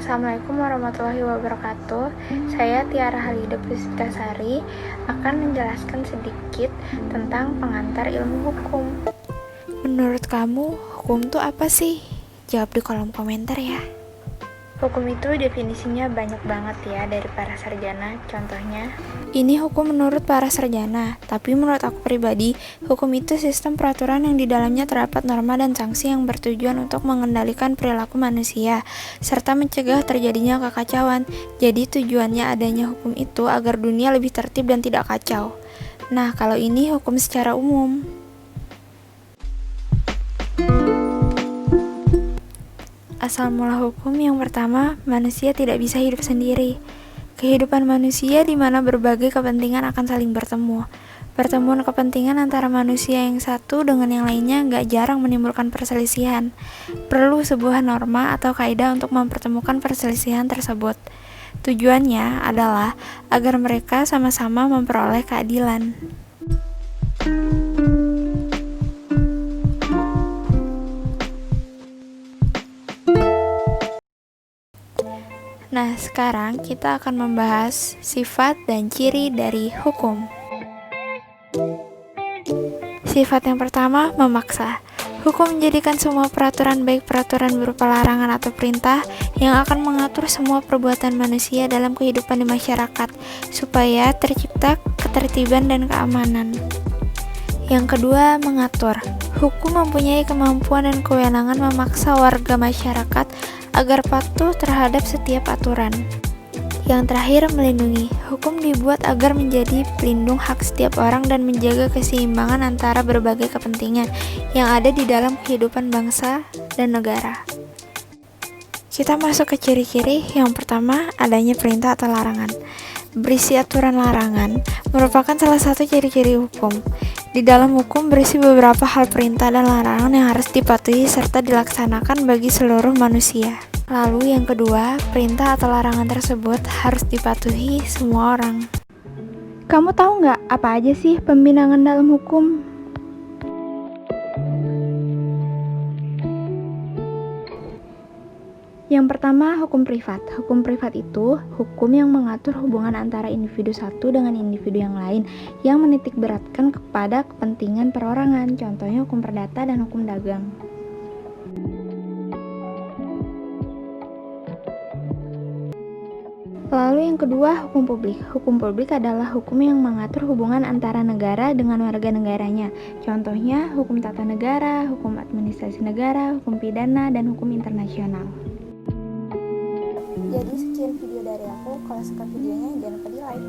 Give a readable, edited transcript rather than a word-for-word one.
Assalamualaikum warahmatullahi wabarakatuh. Saya Tiara Halida Puspitasari akan menjelaskan sedikit tentang pengantar ilmu hukum. Menurut kamu, hukum itu apa sih? Jawab di kolom komentar ya. Hukum itu definisinya banyak banget ya dari para sarjana. Contohnya, ini hukum menurut para sarjana, tapi menurut aku pribadi, hukum itu sistem peraturan yang di dalamnya terdapat norma dan sanksi yang bertujuan untuk mengendalikan perilaku manusia, serta mencegah terjadinya kekacauan. Jadi tujuannya adanya hukum itu agar dunia lebih tertib dan tidak kacau. Nah, kalau ini hukum secara umum. Asal mula hukum yang pertama, manusia tidak bisa hidup sendiri. Kehidupan manusia di mana berbagai kepentingan akan saling bertemu. Pertemuan kepentingan antara manusia yang satu dengan yang lainnya gak jarang menimbulkan perselisihan. Perlu sebuah norma atau kaidah untuk mempertemukan perselisihan tersebut. Tujuannya adalah agar mereka sama-sama memperoleh keadilan. Nah, sekarang kita akan membahas sifat dan ciri dari hukum. Sifat yang pertama, memaksa. Hukum menjadikan semua peraturan, baik peraturan berupa larangan atau perintah, yang akan mengatur semua perbuatan manusia dalam kehidupan di masyarakat, supaya tercipta ketertiban dan keamanan. Yang kedua, mengatur. Hukum mempunyai kemampuan dan kewenangan memaksa warga masyarakat agar patuh terhadap setiap aturan. Yang terakhir, melindungi. Hukum dibuat agar menjadi pelindung hak setiap orang dan menjaga keseimbangan antara berbagai kepentingan yang ada di dalam kehidupan bangsa dan negara. Kita masuk ke ciri-ciri. Yang pertama, adanya perintah atau larangan. Berisi aturan larangan merupakan salah satu ciri-ciri hukum. Di dalam hukum berisi beberapa hal perintah dan larangan yang harus dipatuhi serta dilaksanakan bagi seluruh manusia. Lalu yang kedua, perintah atau larangan tersebut harus dipatuhi semua orang. kamu tahu nggak apa aja sih pembinaan dalam hukum? Yang pertama, hukum privat. Hukum privat itu hukum yang mengatur hubungan antara individu satu dengan individu yang lain yang menitik beratkan kepada kepentingan perorangan. Contohnya hukum perdata dan hukum dagang. Lalu yang kedua, hukum publik. Hukum publik adalah hukum yang mengatur hubungan antara negara dengan warga negaranya. Contohnya hukum tata negara, hukum administrasi negara, hukum pidana, dan hukum internasional. Jadi sekian video dari aku. Kalau suka videonya jangan lupa di like.